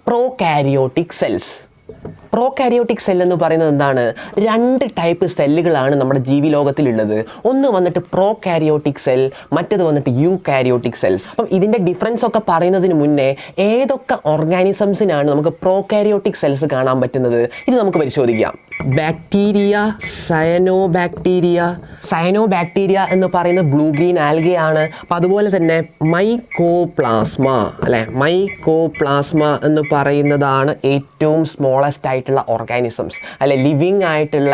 Prokaryotic cells. Prokaryotic cell എന്ന് പറയുന്നത് എന്താണ്? 2 ടൈപ്പ് സെല്ലുകളാണ് നമ്മുടെ ജീവിലോകത്തിലുള്ളത്. ഒന്ന് വന്നിട്ട് പ്രോകാരിയോട്ടിക് സെൽ, മറ്റേത് വന്നിട്ട് യൂകാരിയോട്ടിക് സെൽസ്. അപ്പം ഇതിൻ്റെ ഡിഫറൻസ് ഒക്കെ പറയുന്നതിന് മുന്നേ ഏതൊക്കെ ഓർഗാനിസംസിനാണ് നമുക്ക് പ്രോകാരിയോട്ടിക് സെൽസ് കാണാൻ പറ്റുന്നത് ഇത് നമുക്ക് പരിശോധിക്കാം. ബാക്ടീരിയ, സയനോബാക്ടീരിയ എന്ന് പറയുന്നത് ബ്ലൂ ഗ്രീൻ ആൽഗയാണ്. അപ്പോൾ അതുപോലെ തന്നെ മൈക്കോപ്ലാസ്മ എന്ന് പറയുന്നതാണ് ഏറ്റവും സ്മോളസ്റ്റ് ആയിട്ടുള്ള ഓർഗാനിസംസ് ലിവിങ് ആയിട്ടുള്ള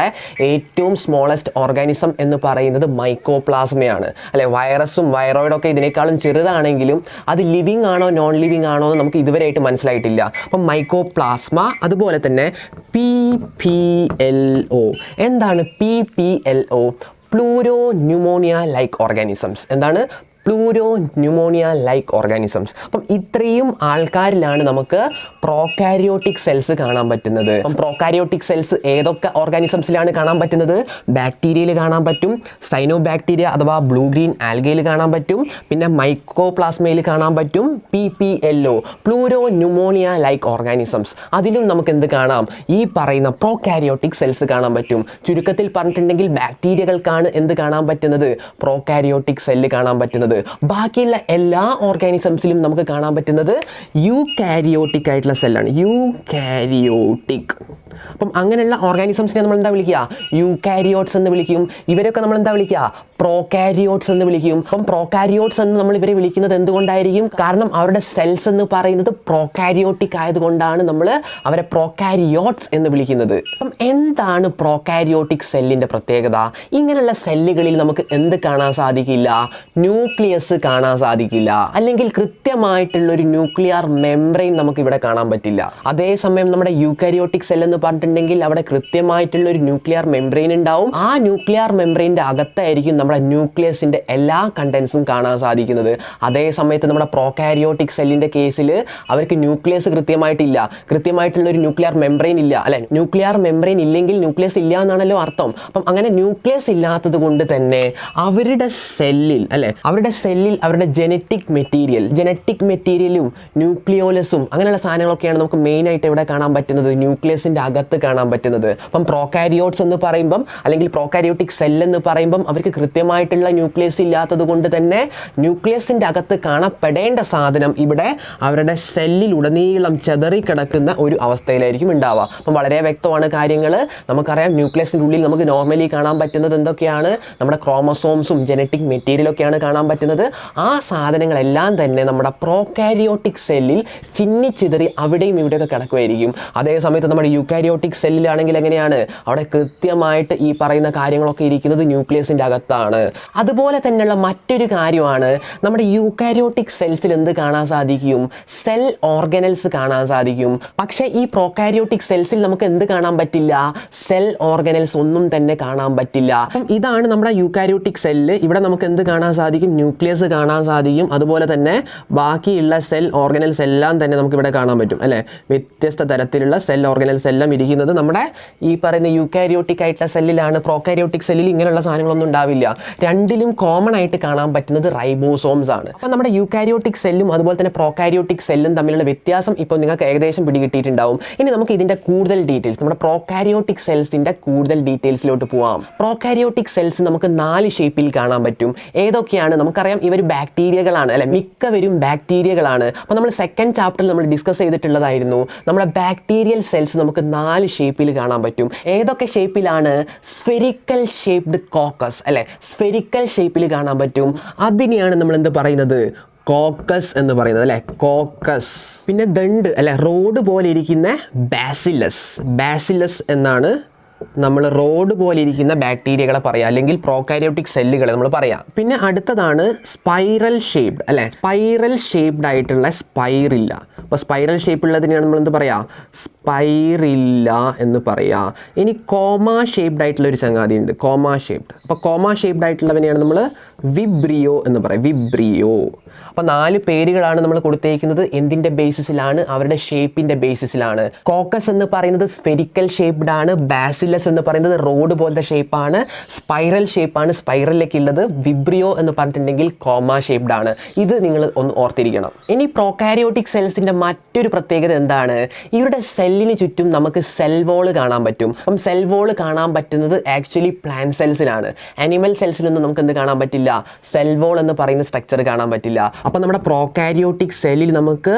ഏറ്റവും സ്മോളസ്റ്റ് ഓർഗാനിസം എന്ന് പറയുന്നത് മൈക്കോപ്ലാസ്മയാണ് വൈറസും വൈറോയിഡൊക്കെ ഇതിനേക്കാളും ചെറുതാണെങ്കിലും അത് ലിവിങ് ആണോ നോൺ ലിവിങ് ആണോ എന്ന് നമുക്ക് ഇതുവരെയായിട്ട് മനസ്സിലായിട്ടില്ല. അപ്പം മൈക്കോപ്ലാസ്മ. അതുപോലെ തന്നെ PPLO. എന്താണ് PPLO? Pleuro pneumonia like organisms. എന്താണ്? Pleuro pneumonia like organisms. അപ്പം ഇത്രയും ആൾക്കാരിലാണ് നമുക്ക് പ്രോകാരിയോട്ടിക് സെൽസ് കാണാൻ പറ്റുന്നത്. അപ്പം പ്രോകാരിയോട്ടിക് സെൽസ് ഏതൊക്കെ ഓർഗാനിസംസിലാണ് കാണാൻ പറ്റുന്നത്? ബാക്ടീരിയയിൽ കാണാൻ പറ്റും, സൈനോബാക്ടീരിയ അഥവാ ബ്ലൂ ഗ്രീൻ ആൽഗയിൽ കാണാൻ പറ്റും, പിന്നെ മൈക്കോപ്ലാസ്മയിൽ കാണാൻ പറ്റും, PPLO pleuro pneumonia like organisms. അതിലും നമുക്ക് എന്ത് കാണാം? ഈ പറയുന്ന പ്രോകാരിയോട്ടിക് സെൽസ് കാണാൻ പറ്റും. ചുരുക്കത്തിൽ പറഞ്ഞിട്ടുണ്ടെങ്കിൽ ബാക്ടീരിയകൾക്കാണ് എന്ത് കാണാൻ പറ്റുന്നത്? പ്രോകാരിയോട്ടിക് സെല്ല് കാണാൻ പറ്റുന്നത്. ബാക്കിയുള്ള എല്ലാ ഓർഗാനിസംസിലും നമുക്ക് കാണാൻ പറ്റുന്നത് യൂകാരിയോട്ടിക് ആയിട്ടുള്ള സെല്ലാണ്. യൂകാരിയോട്ടിക്. അപ്പം അങ്ങനെയുള്ള ഓർഗാനിസംസിനെ നമ്മൾ എന്താ വിളിക്കുക? യൂകാരിയോട്സ് എന്ന് വിളിക്കും. ഇവരൊക്കെ നമ്മൾ എന്താ വിളിക്കുക? പ്രോകാരിയോട്സ് എന്ന് വിളിക്കും. അപ്പം പ്രോകാരിയോട്സ് എന്ന് നമ്മൾ ഇവരെ വിളിക്കുന്നത് എന്തുകൊണ്ടായിരിക്കും? കാരണം അവരുടെ സെൽസ് എന്ന് പറയുന്നത് പ്രോകാരിയോട്ടിക് ആയതുകൊണ്ടാണ് നമ്മൾ അവരെ പ്രോകാരിയോട്സ് എന്ന് വിളിക്കുന്നത്. അപ്പം എന്താണ് പ്രോകാരിയോട്ടിക് സെല്ലിൻ്റെ പ്രത്യേകത? ഇങ്ങനെയുള്ള സെല്ലുകളിൽ നമുക്ക് എന്ത് കാണാൻ സാധിക്കില്ല? ന്യൂക്ലിയസ് കാണാൻ സാധിക്കില്ല, അല്ലെങ്കിൽ കൃത്യമായിട്ടുള്ളൊരു ന്യൂക്ലിയർ മെംബ്രെയിൻ നമുക്ക് ഇവിടെ കാണാൻ പറ്റില്ല. അതേസമയം നമ്മുടെ യൂകാരിയോട്ടിക് സെൽ എന്ന് പറഞ്ഞിട്ടുണ്ടെങ്കിൽ അവിടെ കൃത്യമായിട്ടുള്ളൊരു ന്യൂക്ലിയർ മെംബ്രെയിൻ ഉണ്ടാവും. ആ ന്യൂക്ലിയർ മെംബ്രെയിൻ്റെ അകത്തായിരിക്കും നമ്മുടെ ന്യൂക്ലിയസിൻ്റെ എല്ലാ കണ്ടൻസും കാണാൻ സാധിക്കുന്നത്. അതേ സമയത്ത് നമ്മുടെ പ്രോകാരിയോട്ടിക് സെല്ലിൻ്റെ കേസിൽ അവർക്ക് ന്യൂക്ലിയസ് കൃത്യമായിട്ടുള്ളൊരു ന്യൂക്ലിയർ മെംബ്രെയിൻ ഇല്ല. ന്യൂക്ലിയർ മെംബ്രെയിൻ ഇല്ലെങ്കിൽ ന്യൂക്ലിയസ് ഇല്ല എന്നാണല്ലോ അർത്ഥം. അപ്പം അങ്ങനെ ന്യൂക്ലിയസ് ഇല്ലാത്തത് കൊണ്ട് തന്നെ അവരുടെ സെല്ലിൽ അവരുടെ ജനറ്റിക് മെറ്റീരിയലും ന്യൂക്ലിയോലസും അങ്ങനെയുള്ള സാധനങ്ങളൊക്കെയാണ് നമുക്ക് മെയിനായിട്ട് ഇവിടെ കാണാൻ പറ്റുന്നത്, ന്യൂക്ലിയസിൻ്റെ അകത്ത് കാണാൻ പറ്റുന്നത്. അപ്പം പ്രോകാരിയോട്സ് എന്ന് പറയുമ്പം അല്ലെങ്കിൽ പ്രോകാരിയോട്ടിക് സെൽ എന്ന് പറയുമ്പം അവർക്ക് കൃത്യമായിട്ടുള്ള ന്യൂക്ലിയസ് ഇല്ലാത്തത് കൊണ്ട് തന്നെ ന്യൂക്ലിയസിൻ്റെ അകത്ത് കാണപ്പെടേണ്ട സാധനം ഇവിടെ അവരുടെ സെല്ലിലുടനീളം ചെതറിക്കിടക്കുന്ന ഒരു അവസ്ഥയിലായിരിക്കും ഉണ്ടാവുക. അപ്പം വളരെ വ്യക്തമാണ് കാര്യങ്ങൾ. നമുക്കറിയാം ന്യൂക്ലിയസിൻ്റെ ഉള്ളിൽ നമുക്ക് നോർമലി കാണാൻ പറ്റുന്നത് എന്തൊക്കെയാണ്? നമ്മുടെ ക്രോമസോംസും ജനറ്റിക് മെറ്റീരിയലൊക്കെയാണ് കാണാൻ പറ്റുന്നത്. ആ സാധനങ്ങളെല്ലാം തന്നെ നമ്മുടെ പ്രോകാരിയോട്ടിക് സെല്ലിൽ ചിന്നിച്ചിതറി അവിടെയും ഇവിടെയൊക്കെ കിടക്കുമായിരിക്കും. അതേ സമയത്ത് നമ്മുടെ യൂകാരിയോട്ടിക് സെല്ലിലാണെങ്കിൽ എങ്ങനെയാണ്? അവിടെ കൃത്യമായിട്ട് ഈ പറയുന്ന കാര്യങ്ങളൊക്കെ ഇരിക്കുന്നത് ന്യൂക്ലിയസിൻ്റെ അകത്താണ്. അതുപോലെ തന്നെയുള്ള മറ്റൊരു കാര്യമാണ് നമ്മുടെ യൂകാരിയോട്ടിക് സെൽസിൽ എന്ത് കാണാൻ സാധിക്കും? സെൽ ഓർഗനൽസ് കാണാൻ സാധിക്കും. പക്ഷേ ഈ പ്രോകാരിയോട്ടിക് സെൽസിൽ നമുക്ക് എന്ത് കാണാൻ പറ്റില്ല? സെൽ ഓർഗനൽസ് ഒന്നും തന്നെ കാണാൻ പറ്റില്ല. ഇതാണ് നമ്മുടെ യൂകാരിയോട്ടിക് സെല്ല്. ഇവിടെ നമുക്ക് എന്ത് കാണാൻ സാധിക്കും? ന്യൂക്ലിയസ് കാണാൻ സാധിക്കും. അതുപോലെ തന്നെ ബാക്കിയുള്ള സെൽ ഓർഗനൽസ് എല്ലാം തന്നെ നമുക്ക് ഇവിടെ കാണാൻ പറ്റും വ്യത്യസ്ത തരത്തിലുള്ള സെൽ ഓർഗനൽസ് എല്ലാം ഇരിക്കുന്നത് നമ്മുടെ ഈ പറയുന്ന യൂകാരിയോട്ടിക് ആയിട്ടുള്ള സെല്ലിലാണ്. പ്രോകാരിയോട്ടിക് സെല്ലിൽ ഇങ്ങനെയുള്ള സാധനങ്ങളൊന്നും ഉണ്ടാവില്ല. രണ്ടിലും കോമൺ ആയിട്ട് കാണാൻ പറ്റുന്നത് റൈബോസോംസ് ആണ്. അപ്പം നമ്മുടെ യൂകാരിയോട്ടിക് സെല്ലും അതുപോലെ തന്നെ പ്രോകാരിയോട്ടിക് സെല്ലും തമ്മിലുള്ള വ്യത്യാസം ഇപ്പോൾ നിങ്ങൾക്ക് ഏകദേശം പിടികിട്ടിയിട്ടുണ്ടാവും. ഇനി നമുക്ക് ഇതിൻ്റെ കൂടുതൽ ഡീറ്റെയിൽസ്, നമ്മുടെ പ്രോകാരിയോട്ടിക് സെൽസിൻ്റെ കൂടുതൽ ഡീറ്റെയിൽസിലോട്ട് പോവാം. പ്രോകാരിയോട്ടിക് സെൽസ് നമുക്ക് 4 ഷേപ്പിൽ കാണാൻ പറ്റും. ഏതൊക്കെയാണ്? നമുക്കറിയാം ഇവർ ബാക്ടീരിയകളാണ് മിക്കവരും ബാക്ടീരിയകളാണ്. അപ്പോൾ നമ്മൾ സെക്കൻഡ് ചാപ്റ്ററിൽ നമ്മൾ ഡിസ്കസ് ചെയ്തിട്ടുള്ളതായിരുന്നു നമ്മുടെ ബാക്ടീരിയൽ സെൽസ് നമുക്ക് 4 ഷേപ്പിൽ കാണാൻ പറ്റും. ഏതൊക്കെ ഷേപ്പിലാണ്? സ്ഫെറിക്കൽ ഷേപ്ഡ് കോക്കസ് സ്ഫെറിക്കൽ ഷേപ്പിൽ കാണാൻ പറ്റും. അതിനെയാണ് നമ്മൾ എന്ത് പറയുന്നത്? കോക്കസ് എന്ന് പറയുന്നത് കോക്കസ്. പിന്നെ ദണ്ട് റോഡ് പോലെ ഇരിക്കുന്ന ബാസിലസ് എന്നാണ് നമ്മൾ റോഡ് പോലെ ഇരിക്കുന്ന ബാക്ടീരിയകളെ പറയാം, അല്ലെങ്കിൽ പ്രോകാരിയോട്ടിക് സെല്ലുകളെ നമ്മൾ പറയാം. പിന്നെ അടുത്തതാണ് സ്പൈറൽ ഷേപ്ഡ് ആയിട്ടുള്ള സ്പൈറില്ല. അപ്പോൾ സ്പൈറൽ ഷേപ്പ് ഉള്ളതിനെയാണ് നമ്മൾ എന്ത് പറയാം? സ്പൈറില്ല എന്ന് പറയാം. ഇനി കോമ ഷേപ്ഡ് ആയിട്ടുള്ള ഒരു ചങ്ങാതി ഉണ്ട്, അപ്പോൾ കോമ ഷേപ്ഡ് ആയിട്ടുള്ളവനെയാണ് നമ്മൾ വിബ്രിയോ എന്ന് പറയാം. അപ്പോൾ 4 പേരുകളാണ് നമ്മൾ കൊടുത്തേക്കുന്നത്. എന്തിൻ്റെ ബേസിസിലാണ്? അവരുടെ ഷേപ്പിൻ്റെ ബേസിസിലാണ്. കോക്കസ് എന്ന് പറയുന്നത് സ്ഫെറിക്കൽ ഷേപ്ഡ് ആണ്, ബാസിൽ ബാസിലസ് എന്ന് പറയുന്നത് റോഡ് പോലത്തെ ഷേപ്പാണ്, സ്പൈറൽ ഷേപ്പാണ്, സ്പൈറലിലേക്ക് ഉള്ളത്. വിബ്രിയോ എന്ന് പറഞ്ഞിട്ടുണ്ടെങ്കിൽ കോമ ഷേപ്ഡ് ആണ്. ഇത് നിങ്ങൾ ഒന്ന് ഓർത്തിരിക്കണം. ഇനി പ്രോകാരിയോട്ടിക് സെൽസിൻ്റെ മറ്റൊരു പ്രത്യേകത എന്താണ്? ഇവരുടെ സെല്ലിന് ചുറ്റും നമുക്ക് സെൽ വോള് കാണാൻ പറ്റും. അപ്പം സെൽ വോള് കാണാൻ പറ്റുന്നത് ആക്ച്വലി പ്ലാന്റ് സെൽസിലാണ്. ആനിമൽ സെൽസിലൊന്നും നമുക്ക് എന്ത് കാണാൻ പറ്റില്ല? സെൽ വോൾ എന്ന് പറയുന്ന സ്ട്രക്ചർ കാണാൻ പറ്റില്ല. അപ്പം നമ്മുടെ പ്രോകാരിയോട്ടിക് സെല്ലിൽ നമുക്ക്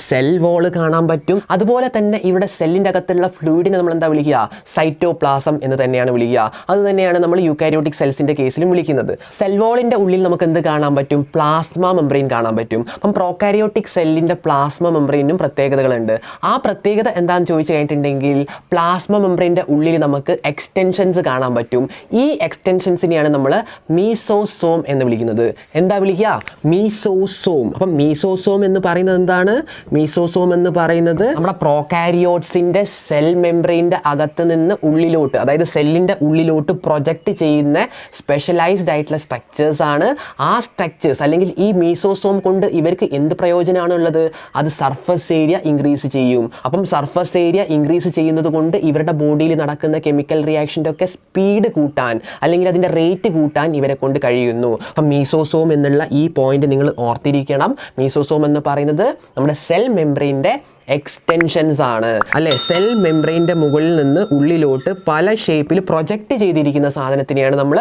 സെൽ വോള് കാണാൻ പറ്റും. അതുപോലെ തന്നെ ഇവിടെ സെല്ലിൻ്റെ അകത്തുള്ള ഫ്ലൂയിഡിനെ നമ്മൾ എന്താ വിളിക്കുക? സൈറ്റോപ്ലാസം എന്ന് തന്നെയാണ് വിളിക്കുക. അത് തന്നെയാണ് നമ്മൾ യൂക്കാരിയോട്ടിക് സെൽസിൻ്റെ കേസിലും വിളിക്കുന്നത്. സെൽ വോളിൻ്റെ ഉള്ളിൽ നമുക്ക് എന്ത് കാണാൻ പറ്റും? പ്ലാസ്മ മെംബ്രെയിൻ കാണാൻ പറ്റും. അപ്പം പ്രോകാരിയോട്ടിക് സെല്ലിൻ്റെ പ്ലാസ്മ മെംബ്രെയിനും പ്രത്യേകതകളുണ്ട്. ആ പ്രത്യേകത എന്താണെന്ന് ചോദിച്ചു കഴിഞ്ഞിട്ടുണ്ടെങ്കിൽ പ്ലാസ്മ മെംബ്രെയിൻ്റെ ഉള്ളിൽ നമുക്ക് എക്സ്റ്റൻഷൻസ് കാണാൻ പറ്റും. ഈ എക്സ്റ്റൻഷൻസിനെയാണ് നമ്മൾ മീസോസോം എന്ന് വിളിക്കുന്നത്. എന്താ വിളിക്കുക? മീസോസോം. അപ്പം മീസോസോം എന്ന് പറയുന്നത് എന്താണ്? മീസോസോം എന്ന് പറയുന്നത് നമ്മുടെ പ്രോകാരിയോട്സിൻ്റെ സെൽ മെംബ്രെയിൻ്റെ അകത്ത് നിന്ന് ഉള്ളിലോട്ട്, അതായത് സെല്ലിൻ്റെ ഉള്ളിലോട്ട് പ്രൊജക്റ്റ് ചെയ്യുന്ന സ്പെഷ്യലൈസ്ഡ് ആയിട്ടുള്ള സ്ട്രക്ചേഴ്സ് ആണ്. ആ സ്ട്രക്ചേഴ്സ് അല്ലെങ്കിൽ ഈ മീസോസോം കൊണ്ട് ഇവർക്ക് എന്ത് പ്രയോജനമാണ് ഉള്ളത്? അത് സർഫസ് ഏരിയ ഇൻക്രീസ് ചെയ്യും. അപ്പം സർഫസ് ഏരിയ ഇൻക്രീസ് ചെയ്യുന്നത് കൊണ്ട് ഇവരുടെ ബോഡിയിൽ നടക്കുന്ന കെമിക്കൽ റിയാക്ഷൻ്റെ ഒക്കെ സ്പീഡ് കൂട്ടാൻ അല്ലെങ്കിൽ അതിൻ്റെ റേറ്റ് കൂട്ടാൻ ഇവരെ കൊണ്ട് കഴിയുന്നു. അപ്പം മീസോസോം എന്നുള്ള ഈ പോയിന്റ് നിങ്ങൾ ഓർത്തിരിക്കണം. മീസോസോം എന്ന് പറയുന്നത് നമ്മുടെ സെൽ മെംബ്രെയിൻ്റെ എക്സ്റ്റൻഷൻസ് ആണ് അല്ലേ? സെൽ മെംബ്രെയിൻ്റെ മുകളിൽ നിന്ന് ഉള്ളിലോട്ട് പല ഷേപ്പിൽ പ്രൊജക്റ്റ് ചെയ്തിരിക്കുന്ന സാധനത്തിനെയാണ് നമ്മൾ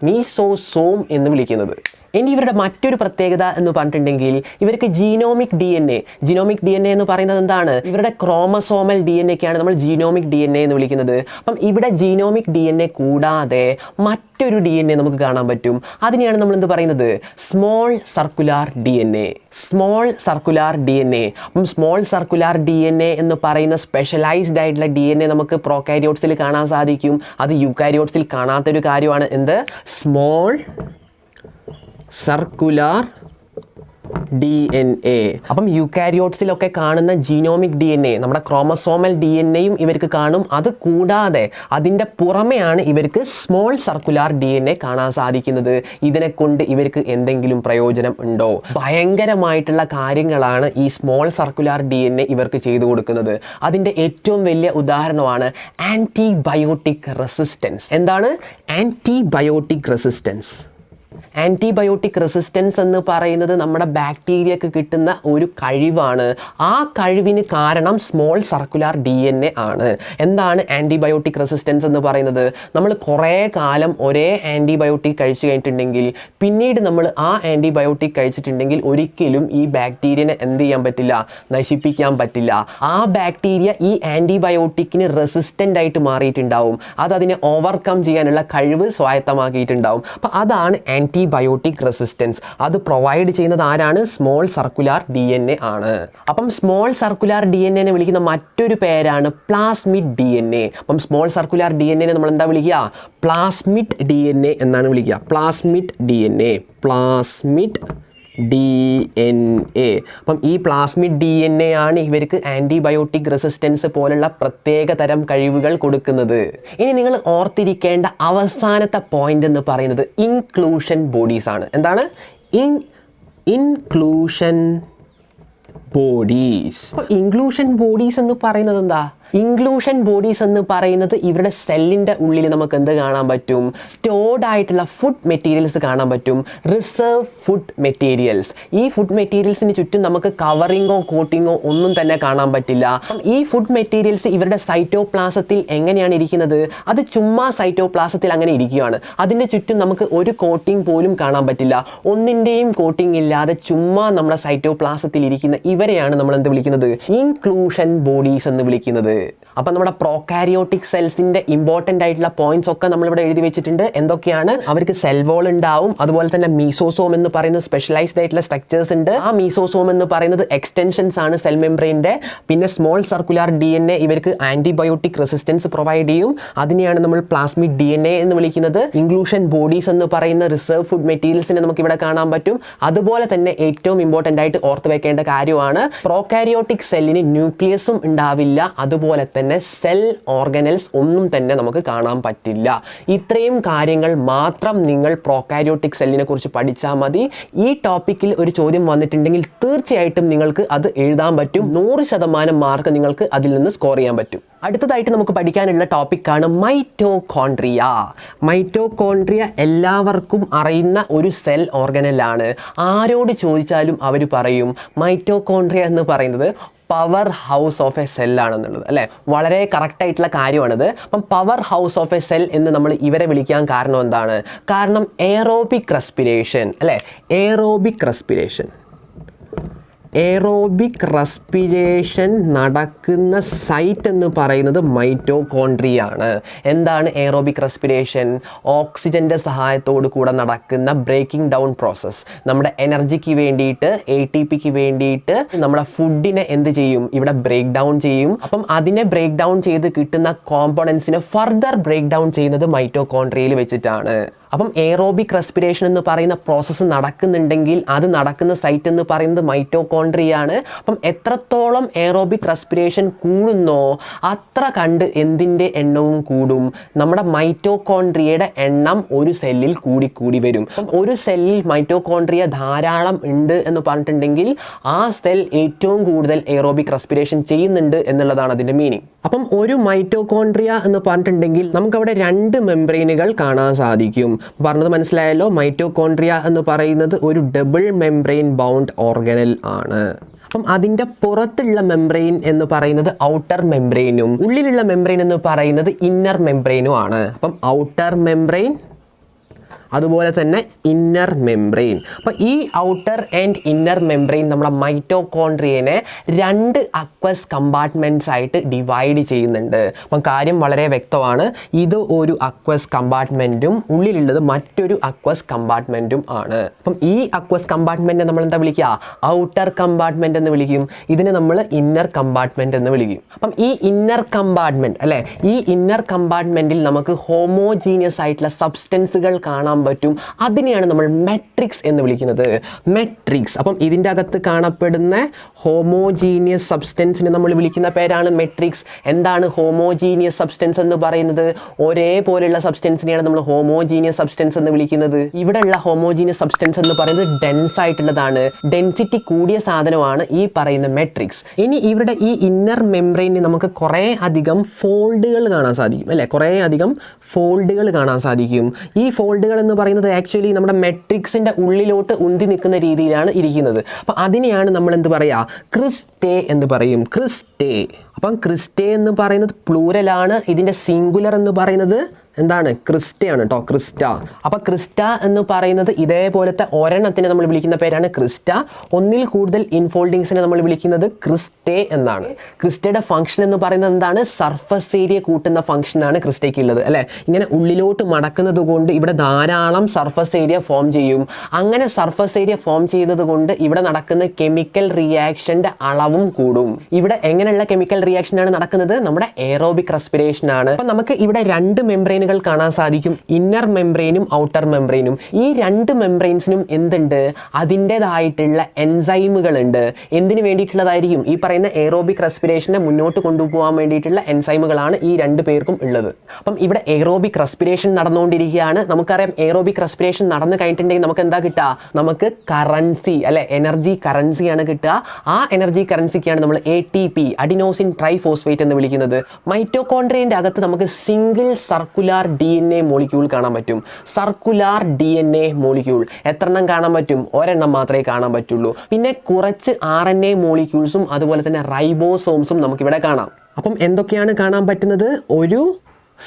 മീസോസോം എന്ന് വിളിക്കുന്നത്. ഇനി ഇവരുടെ മറ്റൊരു പ്രത്യേകത എന്ന് പറഞ്ഞിട്ടുണ്ടെങ്കിൽ ഇവർക്ക് ജീനോമിക് ഡി എൻ എ എന്ന് പറയുന്നത് എന്താണ്? ഇവരുടെ ക്രോമസോമൽ ഡി എൻ എക്കാണ് നമ്മൾ ജീനോമിക് ഡി എൻ എ എന്ന് വിളിക്കുന്നത്. അപ്പം ഇവിടെ ജീനോമിക് ഡി എൻ എ കൂടാതെ മറ്റൊരു ഡി എൻ എ നമുക്ക് കാണാൻ പറ്റും. അതിനെയാണ് നമ്മൾ എന്ത് പറയുന്നത്? Small circular D N A. Small circular D N A. അപ്പം small circular D N A എന്ന് പറയുന്ന സ്പെഷ്യലൈസ്ഡ് ആയിട്ടുള്ള ഡി എൻ എ നമുക്ക് പ്രോകാരിയോട്സിൽ കാണാൻ സാധിക്കും. അത് യൂക്കാരിയോട്സിൽ കാണാത്തൊരു കാര്യമാണ്. എന്ത്? Small circular D N A. അപ്പം യൂക്കാരിയോട്സിലൊക്കെ കാണുന്ന ജീനോമിക് ഡി എൻ എ, നമ്മുടെ ക്രോമസോമൽ ഡി എൻ എയും ഇവർക്ക് കാണും. അത് കൂടാതെ അതിൻ്റെ പുറമെയാണ് ഇവർക്ക് small circular D N A കാണാൻ സാധിക്കുന്നത്. ഇതിനെ കൊണ്ട് ഇവർക്ക് എന്തെങ്കിലും പ്രയോജനം ഉണ്ടോ? ഭയങ്കരമായിട്ടുള്ള കാര്യങ്ങളാണ് ഈ small circular D N A ഇവർക്ക് ചെയ്തു കൊടുക്കുന്നത്. അതിൻ്റെ ഏറ്റവും വലിയ ഉദാഹരണമാണ് ആൻറ്റിബയോട്ടിക് റെസിസ്റ്റൻസ്. എന്താണ് ആൻറ്റിബയോട്ടിക് റെസിസ്റ്റൻസ്? ആൻറ്റിബയോട്ടിക് റെസിസ്റ്റൻസ് എന്ന് പറയുന്നത് നമ്മുടെ ബാക്ടീരിയക്ക് കിട്ടുന്ന ഒരു കഴിവാണ്. ആ കഴിവിന് കാരണം small circular D N A ആണ്. എന്താണ് ആൻറ്റിബയോട്ടിക് റെസിസ്റ്റൻസ് എന്ന് പറയുന്നത്? നമ്മൾ കുറേ കാലം ഒരേ ആൻറ്റിബയോട്ടിക് കഴിച്ചു കഴിഞ്ഞിട്ടുണ്ടെങ്കിൽ പിന്നീട് നമ്മൾ ആ ആൻറ്റിബയോട്ടിക് കഴിച്ചിട്ടുണ്ടെങ്കിൽ ഒരിക്കലും ഈ ബാക്ടീരിയനെ എന്ത് ചെയ്യാൻ പറ്റില്ല? നശിപ്പിക്കാൻ പറ്റില്ല. ആ ബാക്ടീരിയ ഈ ആൻറ്റിബയോട്ടിക്കിന് റെസിസ്റ്റൻ്റ് ആയിട്ട് മാറിയിട്ടുണ്ടാവും. അത് അതിനെ ഓവർകം ചെയ്യാനുള്ള കഴിവ് സ്വായത്തമാക്കിയിട്ടുണ്ടാവും. അപ്പം അതാണ് ആൻറ്റിബയോട്ടിക് റെസിസ്റ്റൻസ്. അത് പ്രൊവൈഡ് ചെയ്യുന്നത് ആരാണ്? Small circular D N A ആണ്. അപ്പം സ്മോൾ സർക്കുലാർ ഡി എൻ എനെ വിളിക്കുന്ന മറ്റൊരു പേരാണ് പ്ലാസ്മിഡ് ഡി എൻ എ. അപ്പം സ്മോൾ സർക്കുലാർ ഡി എൻ എനെ നമ്മൾ എന്താ വിളിക്കുക? പ്ലാസ്മിഡ് ഡി എൻ എ എന്നാണ് വിളിക്കുക. Plasmid D N A. Plasmid D N A. അപ്പം ഈ പ്ലാസ്മിഡ് ഡി എൻ എ ആണ് ഇവർക്ക് ആൻറ്റിബയോട്ടിക് റെസിസ്റ്റൻസ് പോലുള്ള പ്രത്യേക തരം കഴിവുകൾ കൊടുക്കുന്നത്. ഇനി നിങ്ങൾ ഓർത്തിരിക്കേണ്ട അവസാനത്തെ പോയിന്റ് എന്ന് പറയുന്നത് ഇൻക്ലൂഷൻ ബോഡീസ് ആണ്. എന്താണ്? Inclusion bodies. അപ്പോൾ ഇൻക്ലൂഷൻ ബോഡീസ് എന്ന് പറയുന്നത് എന്താ? ഇൻക്ലൂഷൻ ബോഡീസ് എന്ന് പറയുന്നത് ഇവരുടെ സെല്ലിൻ്റെ ഉള്ളിൽ നമുക്ക് എന്ത് കാണാൻ പറ്റും? സ്റ്റോർഡ് ആയിട്ടുള്ള ഫുഡ് മെറ്റീരിയൽസ് കാണാൻ പറ്റും. Reserve food materials. ഈ ഫുഡ് മെറ്റീരിയൽസിന് ചുറ്റും നമുക്ക് കവറിങ്ങോ കോട്ടിങ്ങോ ഒന്നും തന്നെ കാണാൻ പറ്റില്ല. ഈ ഫുഡ് മെറ്റീരിയൽസ് ഇവരുടെ സൈറ്റോപ്ലാസത്തിൽ എങ്ങനെയാണ് ഇരിക്കുന്നത്? അത് ചുമ്മാ സൈറ്റോപ്ലാസത്തിൽ അങ്ങനെ ഇരിക്കുകയാണ്. അതിൻ്റെ ചുറ്റും നമുക്ക് ഒരു കോട്ടിംഗ് പോലും കാണാൻ പറ്റില്ല. ഒന്നിൻ്റെയും കോട്ടിംഗ് ഇല്ലാതെ ചുമ്മാ നമ്മുടെ സൈറ്റോപ്ലാസത്തിൽ ഇരിക്കുന്ന ഇവരെയാണ് നമ്മൾ എന്ത് വിളിക്കുന്നത്? ഇൻക്ലൂഷൻ ബോഡീസ് എന്ന് വിളിക്കുന്നത്. അപ്പം നമ്മുടെ പ്രോകാരിയോട്ടിക് സെൽസിൻ്റെ ഇമ്പോർട്ടൻ്റ് ആയിട്ടുള്ള പോയിന്റ്സ് ഒക്കെ നമ്മളിവിടെ എഴുതി വെച്ചിട്ടുണ്ട്. എന്തൊക്കെയാണ്? അവർക്ക് സെൽ വോൾ ഉണ്ടാവും. അതുപോലെ തന്നെ മീസോസോം എന്ന് പറയുന്ന സ്പെഷ്യലൈസ്ഡ് ആയിട്ടുള്ള സ്ട്രക്ചേഴ്സ് ഉണ്ട്. ആ മീസോസോം എന്ന് പറയുന്നത് എക്സ്റ്റൻഷൻസ് ആണ് സെൽ മെംബ്രെയിൻ്റെ. പിന്നെ small circular D N A ഇവർക്ക് ആൻറ്റിബയോട്ടിക് റെസിസ്റ്റൻസ് പ്രൊവൈഡ് ചെയ്യും. അതിനെയാണ് നമ്മൾ പ്ലാസ്മിഡ് ഡി എൻ എ എന്ന് വിളിക്കുന്നത്. ഇൻക്ലൂഷൻ ബോഡീസ് എന്ന് പറയുന്ന റിസർവ് ഫുഡ് മെറ്റീരിയൽസിനെ നമുക്ക് ഇവിടെ കാണാൻ പറ്റും. അതുപോലെ തന്നെ ഏറ്റവും ഇമ്പോർട്ടൻ്റ് ആയിട്ട് ഓർത്ത് വെക്കേണ്ട കാര്യമാണ് പ്രോകാരിയോട്ടിക് സെല്ലിന് ന്യൂക്ലിയസും ഉണ്ടാവില്ല. അതുപോലെ തന്നെ സെൽ ഓർഗനൽസ് ഒന്നും തന്നെ നമുക്ക് കാണാൻ പറ്റില്ല. ഇത്രയും കാര്യങ്ങൾ മാത്രം നിങ്ങൾ പ്രോകാരിയോട്ടിക് സെല്ലിനെ കുറിച്ച് പഠിച്ചാൽ മതി. ഈ ടോപ്പിക്കിൽ ഒരു ചോദ്യം വന്നിട്ടുണ്ടെങ്കിൽ തീർച്ചയായിട്ടും നിങ്ങൾക്ക് അത് എഴുതാൻ പറ്റും. 100% മാർക്ക് നിങ്ങൾക്ക് അതിൽ നിന്ന് സ്കോർ ചെയ്യാൻ പറ്റും. അടുത്തതായിട്ട് നമുക്ക് പഠിക്കാനുള്ള ടോപ്പിക്കാണ് മൈറ്റോകോൺട്രിയ. മൈറ്റോകോൺട്രിയ എല്ലാവർക്കും അറിയുന്ന ഒരു സെൽ ഓർഗനലാണ്. ആരോട് ചോദിച്ചാലും അവർ പറയും മൈറ്റോകോൺട്രിയ എന്ന് പറയുന്നത് പവർ ഹൗസ് ഓഫ് എ സെല്ലാണെന്നുള്ളത്, അല്ലേ? വളരെ കറക്റ്റായിട്ടുള്ള കാര്യമാണിത്. അപ്പം power house of A cell എന്ന് നമ്മൾ ഇവരെ വിളിക്കാൻ കാരണം എന്താണ്? കാരണം എയറോബിക് റെസ്പിറേഷൻ, അല്ലേ? എയറോബിക് റെസ്പിറേഷൻ നടക്കുന്ന സൈറ്റ് എന്ന് പറയുന്നത് മൈറ്റോകോൺട്രിയ ആണ്. എന്താണ് എയറോബിക് റെസ്പിറേഷൻ? ഓക്സിജൻ്റെ സഹായത്തോടു കൂടെ നടക്കുന്ന ബ്രേക്കിംഗ് ഡൗൺ പ്രോസസ്സ്. നമ്മുടെ എനർജിക്ക് വേണ്ടിയിട്ട്, ATPക്ക് വേണ്ടിയിട്ട് നമ്മുടെ ഫുഡിനെ എന്ത് ചെയ്യും? ഇവിടെ ബ്രേക്ക് ഡൗൺ ചെയ്യും. അപ്പം അതിനെ ബ്രേക്ക് ഡൗൺ ചെയ്ത് കിട്ടുന്ന കോമ്പോണൻസിനെ ഫർദർ ബ്രേക്ക് ഡൗൺ ചെയ്യുന്നത് മൈറ്റോകോൺട്രിയയിൽ വെച്ചിട്ടാണ്. അപ്പം എയറോബിക് റെസ്പിറേഷൻ എന്ന് പറയുന്ന പ്രോസസ്സ് നടക്കുന്നുണ്ടെങ്കിൽ അത് നടക്കുന്ന സൈറ്റ് എന്ന് പറയുന്നത് മൈറ്റോകോൺട്രിയ ആണ്. അപ്പം എത്രത്തോളം എയറോബിക് റെസ്പിറേഷൻ കൂടുന്നോ അത്ര കണ്ട് എന്തിൻ്റെ എണ്ണവും കൂടും? നമ്മുടെ മൈറ്റോകോൺട്രിയയുടെ എണ്ണം ഒരു സെല്ലിൽ കൂടി വരും. അപ്പം ഒരു സെല്ലിൽ മൈറ്റോകോൺട്രിയ ധാരാളം ഉണ്ട് എന്ന് പറഞ്ഞിട്ടുണ്ടെങ്കിൽ ആ സെൽ ഏറ്റവും കൂടുതൽ എയറോബിക് റെസ്പിറേഷൻ ചെയ്യുന്നുണ്ട് എന്നുള്ളതാണ് അതിൻ്റെ മീനിങ്. അപ്പം ഒരു മൈറ്റോകോൺട്രിയ എന്ന് പറഞ്ഞിട്ടുണ്ടെങ്കിൽ നമുക്കവിടെ 2 മെംബ്രെയിനുകൾ കാണാൻ സാധിക്കും. പറഞ്ഞത് മനസ്സിലായല്ലോ? മൈറ്റോകോൺട്രിയ എന്ന് പറയുന്നത് ഒരു ഡബിൾ മെംബ്രെയിൻ ബൗണ്ട് ഓർഗനൽ ആണ്. അപ്പം അതിൻ്റെ പുറത്തുള്ള മെംബ്രെയിൻ എന്ന് പറയുന്നത് ഔട്ടർ മെംബ്രെയിനും ഉള്ളിലുള്ള മെംബ്രെയിൻ എന്ന് പറയുന്നത് ഇന്നർ മെംബ്രെയിനും ആണ്. അപ്പം ഔട്ടർ മെംബ്രെയിൻ അതുപോലെ തന്നെ ഇന്നർ മെംബ്രെയിൻ. അപ്പോൾ ഈ ഔട്ടർ ആൻഡ് ഇന്നർ മെംബ്രെയിൻ നമ്മുടെ മൈറ്റോകോൺട്രിയനെ 2 അക്വസ് കമ്പാർട്ട്മെൻറ്റ്സ് ആയിട്ട് ഡിവൈഡ് ചെയ്യുന്നുണ്ട്. അപ്പം കാര്യം വളരെ വ്യക്തമാണ്. ഇത് ഒരു അക്വസ് കമ്പാർട്ട്മെൻറ്റും ഉള്ളിലുള്ളത് മറ്റൊരു അക്വസ് കമ്പാർട്ട്മെൻറ്റും ആണ്. അപ്പം ഈ അക്വസ് കമ്പാർട്ട്മെൻറ്റിനെ നമ്മൾ എന്താ വിളിക്കുക? ഔട്ടർ കമ്പാർട്ട്മെൻറ്റ് എന്ന് വിളിക്കും. ഇതിനെ നമ്മൾ ഇന്നർ കമ്പാർട്ട്മെൻറ്റ് എന്ന് വിളിക്കും. അപ്പം ഈ ഇന്നർ കമ്പാർട്ട്മെൻറ്റ്, അല്ലേ? ഈ ഇന്നർ കമ്പാർട്ട്മെൻറ്റിൽ നമുക്ക് ഹോമോജീനിയസ് ആയിട്ടുള്ള സബ്സ്റ്റൻസുകൾ കാണാൻ പറ്റും. അതിനെയാണ് നമ്മൾ മെട്രിക്സ് എന്ന് വിളിക്കുന്നത്. മെട്രിക്സ്. അപ്പം ഇതിൻ്റെ അകത്ത് കാണപ്പെടുന്ന ഹോമോജീനിയസ് സബ്സ്റ്റൻസിനെ നമ്മൾ വിളിക്കുന്ന പേരാണ് മെട്രിക്സ്. എന്താണ് ഹോമോജീനിയസ് സബ്സ്റ്റൻസ് എന്ന് പറയുന്നത്? ഒരേപോലെയുള്ള സബ്സ്റ്റൻസിനെയാണ് നമ്മൾ ഹോമോജീനിയസ് സബ്സ്റ്റൻസ് എന്ന് വിളിക്കുന്നത്. ഇവിടെയുള്ള ഹോമോജീനിയസ് സബ്സ്റ്റൻസ് എന്ന് പറയുന്നത് ഡെൻസ് ആയിട്ടുള്ളതാണ്. ഡെൻസിറ്റി കൂടിയ സാധനമാണ് ഈ പറയുന്ന മെട്രിക്സ്. ഇനി ഇവിടെ ഈ ഇന്നർ മെംബ്രെയിനിൽ നമുക്ക് കുറേ അധികം ഫോൾഡുകൾ കാണാൻ സാധിക്കും, അല്ലേ? കുറേ അധികം ഫോൾഡുകൾ കാണാൻ സാധിക്കും. ഈ ഫോൾഡുകൾ എന്ന് പറയുന്നത് ആക്ച്വലി നമ്മുടെ മെട്രിക്സിൻ്റെ ഉള്ളിലോട്ട് ഉന്തി നിൽക്കുന്ന രീതിയിലാണ് ഇരിക്കുന്നത്. അപ്പം അതിനെയാണ് നമ്മൾ എന്ത് പറയുക? ക്രിസ്റ്റേ എന്ന് പറയും. ക്രിസ്റ്റേ. അപ്പം ക്രിസ്റ്റേ എന്ന് പറയുന്നത് പ്ലൂരലാണ്. ഇതിൻ്റെ സിംഗുലർ എന്ന് പറയുന്നത് എന്താണ്? ക്രിസ്റ്റയാണ് കേട്ടോ, ക്രിസ്റ്റ. അപ്പോൾ ക്രിസ്റ്റ എന്ന് പറയുന്നത് ഇതേപോലത്തെ ഒരെണ്ണത്തിനെ നമ്മൾ വിളിക്കുന്ന പേരാണ് ക്രിസ്റ്റ. ഒന്നിൽ കൂടുതൽ ഇൻഫോൾഡിങ്സിനെ നമ്മൾ വിളിക്കുന്നത് ക്രിസ്റ്റേ എന്നാണ്. ക്രിസ്റ്റയുടെ ഫംഗ്ഷൻ എന്ന് പറയുന്നത് എന്താണ്? സർഫസ് ഏരിയ കൂട്ടുന്ന ഫംഗ്ഷനാണ് ക്രിസ്റ്റയ്ക്ക് ഉള്ളത്, അല്ലേ? ഇങ്ങനെ ഉള്ളിലോട്ട് മടക്കുന്നത് കൊണ്ട് ഇവിടെ ധാരാളം സർഫസ് ഏരിയ ഫോം ചെയ്യും. അങ്ങനെ സർഫസ് ഏരിയ ഫോം ചെയ്യുന്നത് കൊണ്ട് ഇവിടെ നടക്കുന്ന കെമിക്കൽ റിയാക്ഷൻ്റെ അളവും കൂടും. ഇവിടെ എങ്ങനെയുള്ള കെമിക്കൽ റിയാക്ഷനാണ് നടക്കുന്നത്? നമ്മുടെ എയറോബിക് റെസ്പിറേഷൻ ആണ്. അപ്പം നമുക്ക് ഇവിടെ 2 മെംബ്രെയിനുകൾ കാണാൻ സാധിക്കും, ഇന്നർ മെംബ്രെയിനും ഔട്ടർ മെംബ്രെയിനും. ഈ 2 മെംബ്രെയിൻസിനും എന്തുണ്ട്? അതിൻ്റെതായിട്ടുള്ള എൻസൈമുകൾ ഉണ്ട്. എന്തിനു വേണ്ടിയിട്ടുള്ളതായിരിക്കും? ഈ പറയുന്ന എയറോബിക് റെസ്പിറേഷനെ മുന്നോട്ട് കൊണ്ടുപോകാൻ വേണ്ടിയിട്ടുള്ള എൻസൈമുകളാണ് ഈ 2 പേർക്കും ഉള്ളത്. അപ്പം ഇവിടെ എയറോബിക് റെസ്പിറേഷൻ നടന്നുകൊണ്ടിരിക്കുകയാണ്. നമുക്കറിയാം എയറോബിക് റെസ്പിറേഷൻ നടന്നു കഴിഞ്ഞിട്ടുണ്ടെങ്കിൽ നമുക്ക് എന്താ കിട്ടുക? നമുക്ക് കറൻസി, അല്ലെ? എനർജി കറൻസിയാണ് കിട്ടുക. ആ എനർജി കറൻസിക്കാണ് നമ്മൾ ATP, അഡിനോസിൻ ട്രൈഫോസ്ഫേറ്റ് എന്ന് വിളിക്കുന്നത്. മൈറ്റോകോൺട്രിയൻ്റെ അകത്ത് നമുക്ക് സിംഗിൾ സർക്കുലർ DNA മോളിക്യൂൾ കാണാൻ പറ്റും. സർക്കുലാർ DNA മോളിക്യൂൾ എത്രണ്ണം കാണാൻ പറ്റും? ഒരെണ്ണം മാത്രമേ കാണാൻ പറ്റുള്ളൂ. പിന്നെ കുറച്ച് RNA മോളിക്യൂൾസും അതുപോലെ തന്നെ റൈബോസോംസും നമുക്കിവിടെ കാണാം. അപ്പം എന്തൊക്കെയാണ് കാണാൻ പറ്റുന്നത്? ഒരു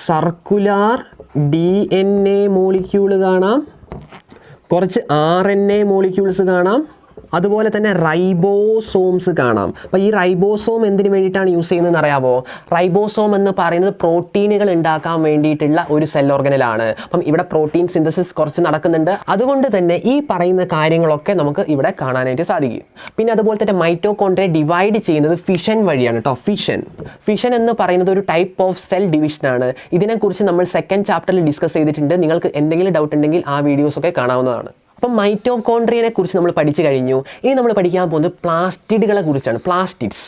സർക്കുലാർ DNA മോളിക്യൂൾ കാണാം, കുറച്ച് RNA മോളിക്യൂൾസ് കാണാം, അതുപോലെ തന്നെ റൈബോസോംസ് കാണാം. അപ്പോൾ ഈ റൈബോസോം എന്തിനു വേണ്ടിയിട്ടാണ് യൂസ് ചെയ്യുന്നതെന്ന് അറിയാമോ? റൈബോസോം എന്ന് പറയുന്നത് പ്രോട്ടീനുകൾ ഉണ്ടാക്കാൻ വേണ്ടിയിട്ടുള്ള ഒരു സെൽ ഓർഗനലാണ്. അപ്പം ഇവിടെ പ്രോട്ടീൻ സിന്തസിസ് കുറച്ച് നടക്കുന്നുണ്ട്. അതുകൊണ്ട് തന്നെ ഈ പറയുന്ന കാര്യങ്ങളൊക്കെ നമുക്ക് ഇവിടെ കാണാനായിട്ട് സാധിക്കും. പിന്നെ അതുപോലെ തന്നെ മൈറ്റോകോൺട്രിയ ഡിവൈഡ് ചെയ്യുന്നത് ഫിഷൻ വഴിയാണ് കേട്ടോ. ഫിഷൻ എന്ന് പറയുന്നത് ഒരു ടൈപ്പ് ഓഫ് സെൽ ഡിവിഷനാണ്. ഇതിനെക്കുറിച്ച് നമ്മൾ 2nd ചാപ്റ്ററിൽ ഡിസ്കസ് ചെയ്തിട്ടുണ്ട്. നിങ്ങൾക്ക് എന്തെങ്കിലും ഡൗട്ട് ഉണ്ടെങ്കിൽ ആ വീഡിയോസൊക്കെ കാണാവുന്നതാണ്. അപ്പം മൈറ്റോകോൺട്രിയനെ കുറിച്ച് നമ്മൾ പഠിച്ചു കഴിഞ്ഞു. ഇനി നമ്മൾ പഠിക്കാൻ പോകുന്നത് പ്ലാസ്റ്റിഡുകളെ കുറിച്ചാണ്. പ്ലാസ്റ്റിഡ്സ്.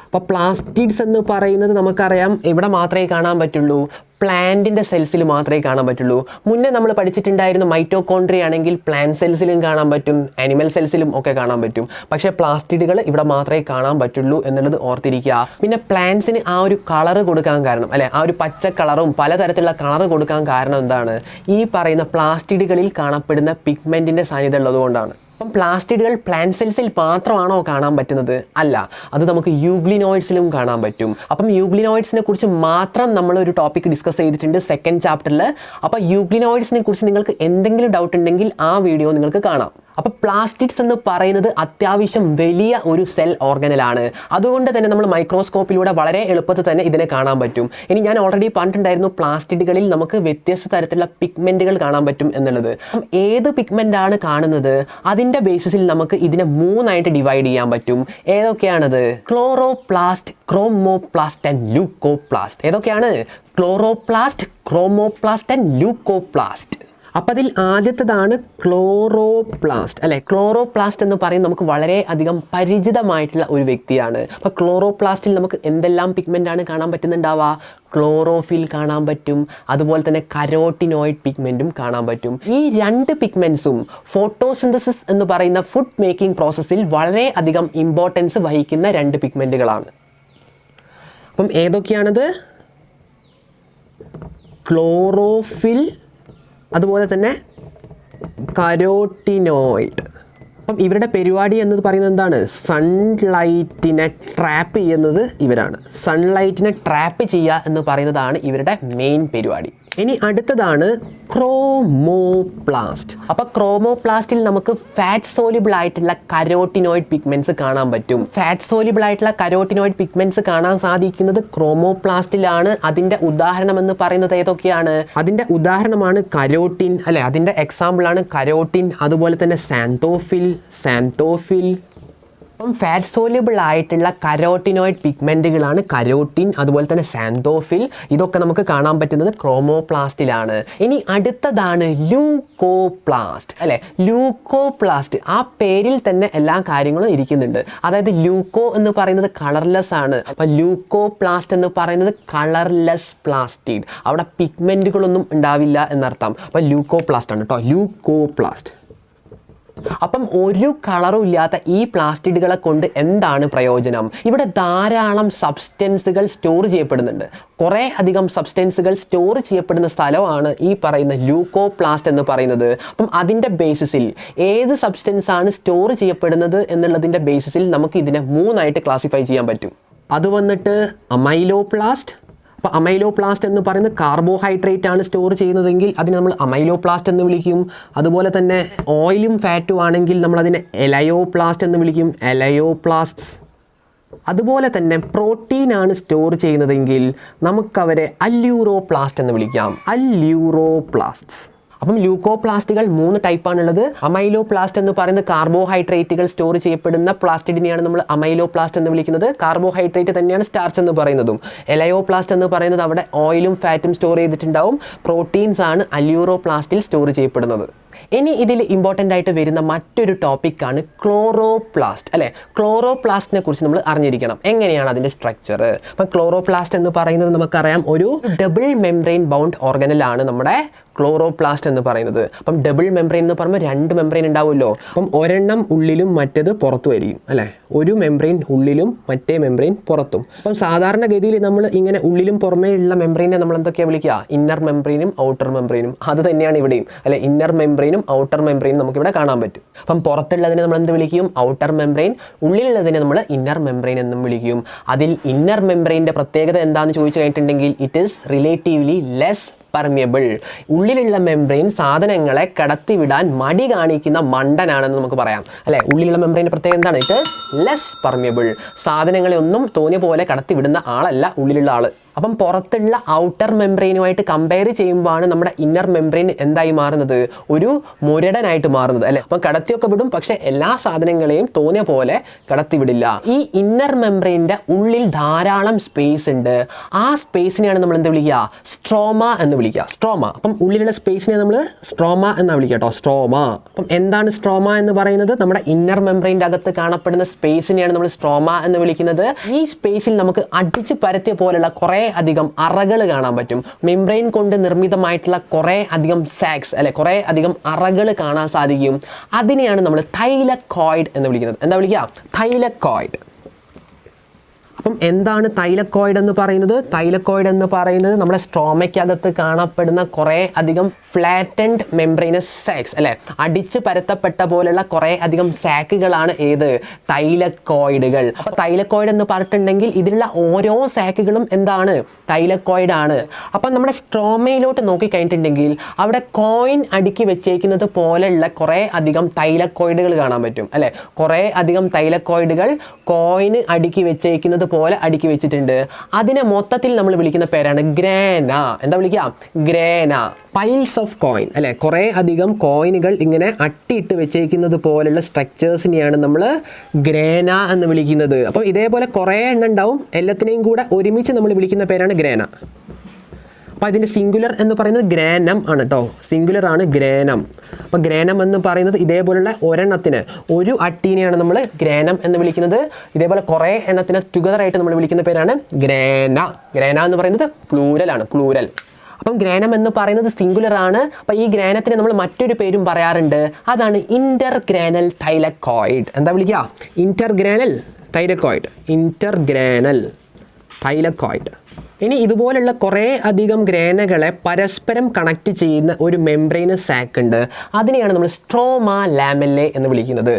അപ്പോൾ പ്ലാസ്റ്റിഡ്സ് എന്ന് പറയുന്നത് നമുക്കറിയാം ഇവിടെ മാത്രമേ കാണാൻ പറ്റുള്ളൂ. പ്ലാന്റിൻ്റെ സെൽസിൽ മാത്രമേ കാണാൻ പറ്റുള്ളൂ. മുന്നേ നമ്മൾ പഠിച്ചിട്ടുണ്ടായിരുന്നു മൈറ്റോകോൺട്രിയ ആണെങ്കിൽ പ്ലാന്റ് സെൽസിലും കാണാൻ പറ്റും, ആനിമൽ സെൽസിലും ഒക്കെ കാണാൻ പറ്റും. പക്ഷേ പ്ലാസ്റ്റിഡുകൾ ഇവിടെ മാത്രമേ കാണാൻ പറ്റുള്ളൂ എന്നുള്ളത് ഓർത്തിരിക്കുക. പിന്നെ പ്ലാന്റ്സിന് ആ ഒരു കളറ് കൊടുക്കാൻ കാരണം, അല്ലെ, ആ ഒരു പച്ച കളറും പലതരത്തിലുള്ള കളറ് കൊടുക്കാൻ കാരണം എന്താണ്? ഈ പറയുന്ന പ്ലാസ്റ്റിഡുകളിൽ കാണപ്പെടുന്ന പിഗ്മെൻറ്റിൻ്റെ സാന്നിധ്യം ഉള്ളതുകൊണ്ടാണ്. അപ്പം പ്ലാസ്റ്റിഡുകൾ പ്ലാന്റ് സെൽസിൽ മാത്രമാണോ കാണാൻ പറ്റുന്നത്? അല്ല, അത് നമുക്ക് യൂഗ്ലിനോയിഡ്സിലും കാണാൻ പറ്റും. അപ്പം യൂഗ്ലിനോയിഡ്സിനെ കുറിച്ച് മാത്രം നമ്മളൊരു ടോപ്പിക് ഡിസ്കസ് ചെയ്തിട്ടുണ്ട് സെക്കൻഡ് ചാപ്റ്ററിൽ. അപ്പോൾ യൂഗ്ലിനോയിഡ്സിനെ കുറിച്ച് നിങ്ങൾക്ക് എന്തെങ്കിലും ഡൗട്ട് ഉണ്ടെങ്കിൽ ആ വീഡിയോ നിങ്ങൾക്ക് കാണാം. അപ്പോൾ പ്ലാസ്റ്റിഡ്സ് എന്ന് പറയുന്നത് അത്യാവശ്യം വലിയ ഒരു സെൽ ഓർഗനലാണ്. അതുകൊണ്ട് തന്നെ നമ്മൾ മൈക്രോസ്കോപ്പിലൂടെ വളരെ എളുപ്പത്തിൽ തന്നെ ഇതിനെ കാണാൻ പറ്റും. ഇനി ഞാൻ ഓൾറെഡി പറഞ്ഞിട്ടുണ്ടായിരുന്നു പ്ലാസ്റ്റിഡുകളിൽ നമുക്ക് വ്യത്യസ്ത തരത്തിലുള്ള പിഗ്മെൻറ്റുകൾ കാണാൻ പറ്റും എന്നുള്ളത്. അപ്പം ഏത് പിഗ്മെൻ്റാണ് കാണുന്നത്? അതിൻ്റെ ബേസിസിൽ നമുക്ക് ഇതിനെ 3ആയിട്ട് ഡിവൈഡ് ചെയ്യാൻ പറ്റും. ഏതൊക്കെയാണത്? Chloroplast, chromoplast and leucoplast. ഏതൊക്കെയാണ്? Chloroplast, chromoplast and leucoplast. അപ്പോൾ അതിൽ ആദ്യത്തേതാണ് ക്ലോറോപ്ലാസ്റ്റ്, അല്ലേ? ക്ലോറോപ്ലാസ്റ്റ് എന്ന് പറയുന്നത് നമുക്ക് വളരെ അധികം പരിചിതമായിട്ടുള്ള ഒരു വ്യക്തിയാണ്. അപ്പോൾ ക്ലോറോപ്ലാസ്റ്റിൽ നമുക്ക് എന്തെല്ലാം പിഗ്മെൻ്റാണ് കാണാൻ പറ്റുന്നുണ്ടാവുക? ക്ലോറോഫിൽ കാണാൻ പറ്റും, അതുപോലെ തന്നെ കരോട്ടിനോയിഡ് പിഗ്മെൻറ്റും കാണാൻ പറ്റും. ഈ രണ്ട് പിഗ്മെൻറ്റ്സും ഫോട്ടോസിന്തസിസ് എന്ന് പറയുന്ന ഫുഡ് മേക്കിംഗ് പ്രോസസ്സിൽ വളരെ അധികം ഇമ്പോർട്ടൻസ് വഹിക്കുന്ന രണ്ട് പിഗ്മെൻറ്റുകളാണ്. അപ്പം ഏതൊക്കെയാണത്? ക്ലോറോഫിൽ, അതുപോലെ തന്നെ കരോട്ടിനോയിഡ്. അപ്പം ഇവരുടെ പരിപാടി എന്ന് പറയുന്നത് എന്താണ്? സൺലൈറ്റിനെ ട്രാപ്പ് ചെയ്യുന്നത് ഇവരാണ്. സൺലൈറ്റിനെ ട്രാപ്പ് ചെയ്യുക എന്ന് പറയുന്നതാണ് ഇവരുടെ മെയിൻ പരിപാടി. ഇനി അടുത്തതാണ് ക്രോമോപ്ലാസ്റ്റ്. അപ്പോൾ ക്രോമോപ്ലാസ്റ്റിൽ നമുക്ക് ഫാറ്റ് സോലിബിൾ ആയിട്ടുള്ള കരോട്ടിനോയിഡ് പിഗ്മെൻറ്റ്സ് കാണാൻ പറ്റും. ഫാറ്റ് സോലിബിൾ ആയിട്ടുള്ള കരോട്ടിനോയിഡ് പിഗ്മെൻറ്റ്സ് കാണാൻ സാധിക്കുന്നത് ക്രോമോപ്ലാസ്റ്റിലാണ്. അതിൻ്റെ ഉദാഹരണം എന്ന് പറയുന്നത് ഏതൊക്കെയാണ്? അതിൻ്റെ ഉദാഹരണമാണ് കരോട്ടിൻ, അല്ലെ? അതിൻ്റെ എക്സാമ്പിളാണ് കരോട്ടിൻ, അതുപോലെ തന്നെ സാന്തോഫിൽ. അപ്പം ഫാറ്റ് സോല്യൂബിൾ ആയിട്ടുള്ള കരോട്ടിനോയിഡ് പിഗ്മെൻറ്റുകളാണ് കരോട്ടിൻ, അതുപോലെ തന്നെ സാന്തോഫിൽ. ഇതൊക്കെ നമുക്ക് കാണാൻ പറ്റുന്നത് ക്രോമോപ്ലാസ്റ്റിലാണ്. ഇനി അടുത്തതാണ് ലൂക്കോപ്ലാസ്റ്റ്, അല്ലേ? ലൂക്കോപ്ലാസ്റ്റ്, ആ പേരിൽ തന്നെ എല്ലാ കാര്യങ്ങളും ഇരിക്കുന്നുണ്ട്. അതായത് ലൂക്കോ എന്ന് പറയുന്നത് കളർലെസ് ആണ്. അപ്പം ലൂക്കോപ്ലാസ്റ്റ് എന്ന് പറയുന്നത് കളർലെസ് പ്ലാസ്റ്റിഡ്, അവിടെ പിഗ്മെൻറ്റുകളൊന്നും ഉണ്ടാവില്ല എന്നർത്ഥം. അപ്പം ലൂക്കോപ്ലാസ്റ്റ് ആണ് കേട്ടോ, ലൂക്കോപ്ലാസ്റ്റ്. അപ്പം ഒരു കളറും ഇല്ലാത്ത ഈ പ്ലാസ്റ്റിഡുകളെ കൊണ്ട് എന്താണ് പ്രയോജനം? ഇവിടെ ധാരാളം സബ്സ്റ്റൻസുകൾ സ്റ്റോർ ചെയ്യപ്പെടുന്നുണ്ട്. കുറേ അധികം സബ്സ്റ്റൻസുകൾ സ്റ്റോർ ചെയ്യപ്പെടുന്ന സ്ഥലമാണ് ഈ പറയുന്ന ലൂക്കോപ്ലാസ്റ്റ് എന്ന് പറയുന്നത്. അപ്പം അതിൻ്റെ ബേസിസിൽ ഏത് സബ്സ്റ്റൻസ് ആണ് സ്റ്റോർ ചെയ്യപ്പെടുന്നത് എന്നുള്ളതിൻ്റെ ബേസിസിൽ നമുക്ക് ഇതിനെ 3ആയിട്ട് ക്ലാസിഫൈ ചെയ്യാൻ പറ്റും. അത് വന്നിട്ട് അമൈലോപ്ലാസ്റ്റ്. അപ്പോൾ അമൈലോപ്ലാസ്റ്റ് എന്ന് പറയുന്നത് കാർബോഹൈഡ്രേറ്റ് ആണ് സ്റ്റോർ ചെയ്യുന്നതെങ്കിൽ അതിനെ നമ്മൾ അമൈലോപ്ലാസ്റ്റ് എന്ന് വിളിക്കും. അതുപോലെ തന്നെ ഓയിലും ഫാറ്റും ആണെങ്കിൽ നമ്മളതിനെ എലയോപ്ലാസ്റ്റ് എന്ന് വിളിക്കും, എലയോപ്ലാസ്റ്റ്സ്. അതുപോലെ തന്നെ പ്രോട്ടീനാണ് സ്റ്റോർ ചെയ്യുന്നതെങ്കിൽ നമുക്കവരെ അല്യൂറോപ്ലാസ്റ്റ് എന്ന് വിളിക്കാം, അല്യൂറോപ്ലാസ്റ്റ്സ്. അപ്പം ലൂക്കോപ്ലാസ്റ്റുകൾ 3 ടൈപ്പാണുള്ളത്. അമൈലോപ്ലാസ്റ്റ് എന്ന് പറയുന്നത് കാർബോഹൈഡ്രേറ്റുകൾ സ്റ്റോർ ചെയ്യപ്പെടുന്ന പ്ലാസ്റ്റിഡിനെയാണ് നമ്മൾ അമൈലോപ്ലാസ്റ്റ് എന്ന് വിളിക്കുന്നത്. കാർബോഹൈഡ്രേറ്റ് തന്നെയാണ് സ്റ്റാർച്ച് എന്ന് പറയുന്നതും. എലയോപ്ലാസ്റ്റ് എന്ന് പറയുന്നത് അവിടെ ഓയിലും ഫാറ്റും സ്റ്റോർ ചെയ്തിട്ടുണ്ടാവും. പ്രോട്ടീൻസ് ആണ് അല്യൂറോപ്ലാസ്റ്റിൽ സ്റ്റോർ ചെയ്യപ്പെടുന്നത്. ഇനി ഇതിൽ ഇമ്പോർട്ടൻ്റ് ആയിട്ട് വരുന്ന മറ്റൊരു ടോപ്പിക്കാണ് ക്ലോറോപ്ലാസ്റ്റ്, അല്ലേ? ക്ലോറോപ്ലാസ്റ്റിനെ കുറിച്ച് നമ്മൾ അറിഞ്ഞിരിക്കണം. എങ്ങനെയാണ് അതിൻ്റെ സ്ട്രക്ചർ? അപ്പം ക്ലോറോപ്ലാസ്റ്റ് എന്ന് പറയുന്നത് നമുക്കറിയാം ഒരു ഡബിൾ മെംബ്രെയിൻ ബൗണ്ട് ഓർഗനലാണ് നമ്മുടെ ക്ലോറോപ്ലാസ്റ്റ് എന്ന് പറയുന്നത്. അപ്പം ഡബിൾ മെംബ്രെയിൻ എന്ന് പറയുമ്പോൾ 2 മെംബ്രെയിൻ ഉണ്ടാവുമല്ലോ. അപ്പം ഒരെണ്ണം ഉള്ളിലും മറ്റേത് പുറത്തുമായിരിക്കും, അല്ലേ? ഒരു മെംബ്രെയിൻ ഉള്ളിലും മറ്റേ മെംബ്രെയിൻ പുറത്തും. അപ്പം സാധാരണഗതിയിൽ നമ്മൾ ഇങ്ങനെ ഉള്ളിലും പുറമേ ഉള്ള മെംബ്രെയിനെ നമ്മൾ എന്തൊക്കെയാണ് വിളിക്കുക? ഇന്നർ മെംബ്രെയിനും ഔട്ടർ മെംബ്രെയിനും. അത് തന്നെയാണ് ഇവിടെയും, അല്ലെ? ഇന്നർ മെംബ്രെയിനും ഔട്ടർ മെംബ്രെയിനും നമുക്കിവിടെ കാണാൻ പറ്റും. അപ്പം പുറത്തുള്ളതിനെ നമ്മൾ എന്ത് വിളിക്കും? Outer membrane. ഉള്ളിലുള്ളതിനെ നമ്മൾ ഇന്നർ മെംബ്രെയിൻ എന്നും വിളിക്കും. അതിൽ ഇന്നർ മെംബ്രെയിൻ്റെ പ്രത്യേകത എന്താണെന്ന് ചോദിച്ചു കഴിഞ്ഞിട്ടുണ്ടെങ്കിൽ it is relatively less permeable. ഉള്ളിലുള്ള മെംബ്രെയിൻ സാധനങ്ങളെ കടത്തിവിടാൻ മടി കാണിക്കുന്ന മണ്ടനാണെന്ന് നമുക്ക് പറയാം, അല്ലേ? ഉള്ളിലുള്ള മെംബ്രെയിൻ്റെ പ്രത്യേകത എന്താണ്? It is less permeable. സാധനങ്ങളെ ഒന്നും തോന്നിയ പോലെ കടത്തിവിടുന്ന ആളല്ല ഉള്ളിലുള്ള ആൾ. അപ്പം പുറത്തുള്ള ഔട്ടർ മെംബ്രെയിനുമായിട്ട് കമ്പയർ ചെയ്യുമ്പോഴാണ് നമ്മുടെ ഇന്നർ മെംബ്രെയിൻ എന്തായി മാറുന്നത്? ഒരു മുരടനായിട്ട് മാറുന്നത്, അല്ലേ? അപ്പം കടത്തിയൊക്കെ വിടും, പക്ഷെ എല്ലാ സാധനങ്ങളെയും തോന്നിയ പോലെ കടത്തിവിടില്ല. ഈ ഇന്നർ മെംബ്രെയിൻ്റെ ഉള്ളിൽ ധാരാളം സ്പേസ് ഉണ്ട്. ആ സ്പേസിനെയാണ് നമ്മൾ എന്ത് വിളിക്കുക? സ്ട്രോമ എന്ന് വിളിക്കുക. വിളിക്കുക, സ്ട്രോമ. അപ്പം ഉള്ളിലുള്ള സ്പേസിനെ നമ്മൾ സ്ട്രോമ എന്നാണ് വിളിക്കുക കേട്ടോ, സ്ട്രോമ. അപ്പം എന്താണ് സ്ട്രോമ എന്ന് പറയുന്നത്? നമ്മുടെ ഇന്നർ മെംബ്രെയിൻ്റെ അകത്ത് കാണപ്പെടുന്ന സ്പേസിനെയാണ് നമ്മൾ സ്ട്രോമ എന്ന് വിളിക്കുന്നത്. ഈ സ്പേസിൽ നമുക്ക് അടിച്ച് പരത്തിയ പോലുള്ള കുറേ അധികം അറകൾ കാണാൻ പറ്റും. മെംബ്രെയിൻ കൊണ്ട് നിർമ്മിതമായിട്ടുള്ള കുറേ അധികം സാക്സ് അല്ലെ, കുറേ അധികം അറകൾ കാണാൻ സാധിക്കും. അതിനെയാണ് നമ്മൾ തൈലക്കോയിഡ് എന്ന് വിളിക്കുന്നത്. എന്താ വിളിക്കുക? തൈലക്കോയിഡ്. അപ്പം എന്താണ് തൈലക്കോയിഡ് എന്ന് പറയുന്നത്? തൈലക്കോയിഡ് എന്ന് പറയുന്നത് നമ്മുടെ സ്ട്രോമയ്ക്കകത്ത് കാണപ്പെടുന്ന കുറേ അധികം ഫ്ലാറ്റൻഡ് മെംബ്രെയിനസ് സാക്സ് അല്ലെ, അടിച്ച് പരത്തപ്പെട്ട പോലുള്ള കുറേ അധികം സാക്കുകളാണ് ഏത്? തൈലക്കോയിഡുകൾ. അപ്പോൾ തൈലക്കോയിഡ് എന്ന് പറഞ്ഞിട്ടുണ്ടെങ്കിൽ ഇതിലുള്ള ഓരോ സാക്കുകളും എന്താണ്? തൈലക്കോയിഡ് ആണ്. അപ്പം നമ്മുടെ സ്ട്രോമയിലോട്ട് നോക്കിക്കഴിഞ്ഞിട്ടുണ്ടെങ്കിൽ അവിടെ കോയിൻ അടുക്കി വെച്ചേക്കുന്നത് പോലെയുള്ള കുറേ അധികം തൈലക്കോയിഡുകൾ കാണാൻ പറ്റും അല്ലെ. കുറേ അധികം തൈലക്കോയിഡുകൾ കോയിന് അടുക്കി വെച്ചേക്കുന്നത് പോലെ അടുക്കി വെച്ചിട്ടുണ്ട്. അതിനെ മൊത്തത്തിൽ നമ്മൾ വിളിക്കുന്ന പേരാണ് ഗ്രാന. എന്താ വിളിക്കുക? ഗ്രാന. പൈൽസ് ഓഫ് കോയിൻ അല്ലെ, കുറേ അധികം കോയിനുകൾ ഇങ്ങനെ അട്ടിയിട്ട് വെച്ചേക്കുന്നത് പോലുള്ള സ്ട്രക്ചേഴ്സിനെയാണ് നമ്മൾ ഗ്രാന എന്ന് വിളിക്കുന്നത്. അപ്പോൾ ഇതേപോലെ കുറേ എണ്ണം ഉണ്ടാവും. എല്ലാത്തിനെയും കൂടെ ഒരുമിച്ച് നമ്മൾ വിളിക്കുന്ന പേരാണ് ഗ്രാന. അപ്പോൾ ഇതിൻ്റെ സിംഗുലർ എന്ന് പറയുന്നത് ഗ്രാനം ആണ് കേട്ടോ, സിംഗുലർ ആണ് ഗ്രാനം. അപ്പോൾ ഗ്രാനം എന്ന് പറയുന്നത് ഇതേപോലുള്ള ഒരെണ്ണത്തിന്, ഒരു അട്ടീനെയാണ് നമ്മൾ ഗ്രാനം എന്ന് വിളിക്കുന്നത്. ഇതേപോലെ കുറേ എണ്ണത്തിന് ടുഗദറായിട്ട് നമ്മൾ വിളിക്കുന്ന പേരാണ് ഗ്രാന. ഗ്രാന എന്ന് പറയുന്നത് പ്ലൂരലാണ്, പ്ലൂരൽ. അപ്പം ഗ്രാനം എന്ന് പറയുന്നത് സിംഗുലർ ആണ്. അപ്പോൾ ഈ ഗ്രാനത്തിന് നമ്മൾ മറ്റൊരു പേരും പറയാറുണ്ട്, അതാണ് ഇന്റർഗ്രാനൽ തൈലക്കോയിഡ്. എന്താ വിളിക്കുക? ഇന്റർഗ്രാനൽ തൈലക്കോയിഡ്, ഇന്റർഗ്രാനൽ തൈലക്കോയിഡ്. ഇനി ഇതുപോലുള്ള കുറേ അധികം ഗ്രാനകളെ പരസ്പരം കണക്ട് ചെയ്യുന്ന ഒരു മെംബ്രെയിനസ് സാക്ക് ഉണ്ട്. അതിനെയാണ് നമ്മൾ സ്ട്രോമ ലാമെല്ലെ എന്ന് വിളിക്കുന്നത്.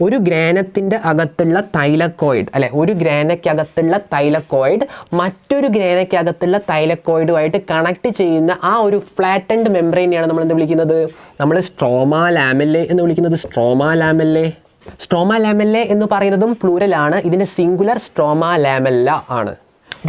ഒരു ഗ്രാനത്തിൻ്റെ അകത്തുള്ള തൈലക്കോയിഡ് അല്ലെ, ഒരു ഗ്രാനയ്ക്കകത്തുള്ള തൈലക്കോയിഡ് മറ്റൊരു ഗ്രാനയ്ക്കകത്തുള്ള തൈലക്കോയിഡുമായിട്ട് കണക്ട് ചെയ്യുന്ന ആ ഒരു ഫ്ലാറ്റൻഡ് മെംബ്രെയിനെയാണ് നമ്മൾ എന്ത് വിളിക്കുന്നത്? നമ്മൾ സ്ട്രോമ ലാമെല്ലെ എന്ന് വിളിക്കുന്നത്. സ്ട്രോമ ലാമെല്ലെ. സ്ട്രോമ ലാമെല്ലെ എന്ന് പറയുന്നതും പ്ലൂരലാണ്. ഇതിൻ്റെ സിംഗുലർ സ്ട്രോമ ലാമെല്ല ആണ്.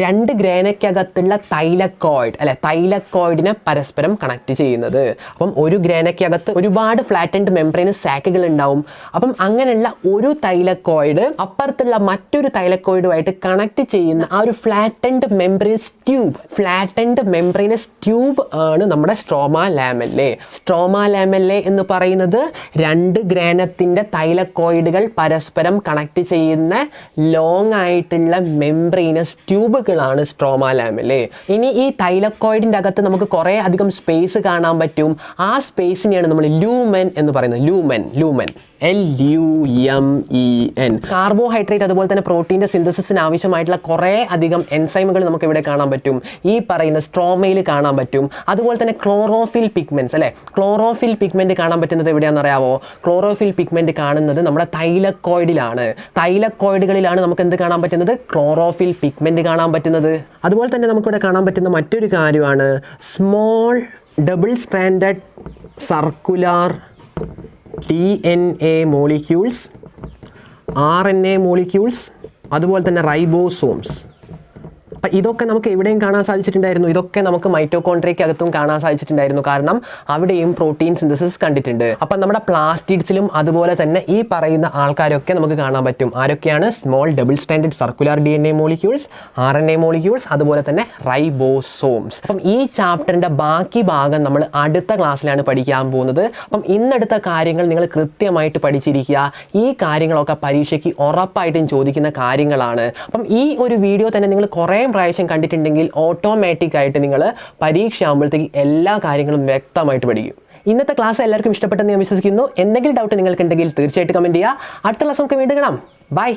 രണ്ട് ഗ്രാനയ്ക്കകത്തുള്ള തൈലക്കോയിഡ് അല്ലെ, തൈലക്കോയിഡിനെ പരസ്പരം കണക്ട് ചെയ്യുന്നത്. അപ്പം ഒരു ഗ്രാനയ്ക്കകത്ത് ഒരുപാട് ഫ്ലാറ്റൻഡ് മെംബ്രെയിനസ് സാക്കുകൾ ഉണ്ടാവും. അപ്പം അങ്ങനെയുള്ള ഒരു തൈലക്കോയിഡ് അപ്പുറത്തുള്ള മറ്റൊരു തൈലക്കോയിഡുമായിട്ട് കണക്ട് ചെയ്യുന്ന ആ ഒരു flattened membranous tube, flattened membranous tube ആണ് നമ്മുടെ സ്ട്രോമ ലാമെല്ലെ. സ്ട്രോമ ലാമെല്ലെ എന്ന് പറയുന്നത് രണ്ട് ഗ്രാനത്തിൻ്റെ തൈലക്കോയിഡുകൾ പരസ്പരം കണക്ട് ചെയ്യുന്ന ലോങ് ആയിട്ടുള്ള മെംബ്രെയിനസ് ട്യൂബ് ാണ് സ്ട്രോമ ലാമെല്ലെ. ഇനി ഈ തൈലക്കോയിഡിൻ്റെ അകത്ത് നമുക്ക് കുറേ അധികം സ്പേസ് കാണാൻ പറ്റും. ആ സ്പേസിനെയാണ് നമ്മൾ ലൂമൻ എന്ന് പറയുന്നത്. Lumen, lumen, LUMEN. കാർബോഹൈഡ്രേറ്റ് അതുപോലെ തന്നെ പ്രോട്ടീൻ്റെ സിന്തസിസിന് ആവശ്യമായിട്ടുള്ള കുറേ അധികം എൻസൈമുകൾ നമുക്ക് ഇവിടെ കാണാൻ പറ്റും. ഈ പറയുന്ന സ്ട്രോമയിൽ കാണാൻ പറ്റും. അതുപോലെ തന്നെ ക്ലോറോഫിൽ പിഗ്മെൻറ്റ്സ് അല്ലേ, ക്ലോറോഫിൽ പിഗ്മെൻറ്റ് കാണാൻ പറ്റുന്നത് എവിടെയാണെന്ന് അറിയാമോ? ക്ലോറോഫിൽ പിഗ്മെൻറ്റ് കാണുന്നത് നമ്മുടെ തൈലക്കോയിഡിലാണ്. തൈലക്കോയിഡുകളിലാണ് നമുക്ക് എന്ത് കാണാൻ പറ്റുന്നത്? ക്ലോറോഫിൽ പിഗ്മെൻറ്റ് കാണാൻ പറ്റുന്നത്. അതുപോലെ തന്നെ നമുക്കിവിടെ കാണാൻ പറ്റുന്ന മറ്റൊരു കാര്യമാണ് small double stranded circular DNA molecules, RNA molecules, അതുപോലെ തന്നെ റൈബോസോംസ്. അപ്പം ഇതൊക്കെ നമുക്ക് എവിടെയും കാണാൻ സാധിച്ചിട്ടുണ്ടായിരുന്നു. ഇതൊക്കെ നമുക്ക് മൈറ്റോകോൺട്രിയക്കകത്തും കാണാൻ സാധിച്ചിട്ടുണ്ടായിരുന്നു. കാരണം അവിടെയും പ്രോട്ടീൻ സിന്തസിസ് കണ്ടിട്ടുണ്ട്. അപ്പം നമ്മുടെ പ്ലാസ്റ്റിഡ്സിലും അതുപോലെ തന്നെ ഈ പറയുന്ന ആൾക്കാരൊക്കെ നമുക്ക് കാണാൻ പറ്റും. ആരൊക്കെയാണ്? Small double standard circular DNA molecules, RNA molecules, അതുപോലെ തന്നെ റൈബോസോംസ്. അപ്പം ഈ ചാപ്റ്ററിൻ്റെ ബാക്കി ഭാഗം നമ്മൾ അടുത്ത ക്ലാസ്സിലാണ് പഠിക്കാൻ പോകുന്നത്. അപ്പം ഇന്നെടുത്ത കാര്യങ്ങൾ നിങ്ങൾ കൃത്യമായിട്ട് പഠിച്ചിരിക്കുക. ഈ കാര്യങ്ങളൊക്കെ പരീക്ഷയ്ക്ക് ഉറപ്പായിട്ടും ചോദിക്കുന്ന കാര്യങ്ങളാണ്. അപ്പം ഈ ഒരു വീഡിയോ തന്നെ നിങ്ങൾ കുറേ പ്രാവശ്യം കണ്ടിട്ടുണ്ടെങ്കിൽ ഓട്ടോമാറ്റിക് ആയിട്ട് നിങ്ങൾ പരീക്ഷ ആകുമ്പോഴത്തേക്ക് എല്ലാ കാര്യങ്ങളും വ്യക്തമായിട്ട് പഠിക്കും. ഇന്നത്തെ ക്ലാസ് എല്ലാവർക്കും ഇഷ്ടപ്പെട്ടെന്ന് ഞാൻ വിശ്വസിക്കുന്നു. എന്തെങ്കിലും ഡൗട്ട് നിങ്ങൾക്കുണ്ടെങ്കിൽ തീർച്ചയായിട്ടും കമൻറ്റ് ചെയ്യുക. അടുത്ത ക്ലാസ് നമുക്ക് വീണ്ടും കാണാം. ബൈ.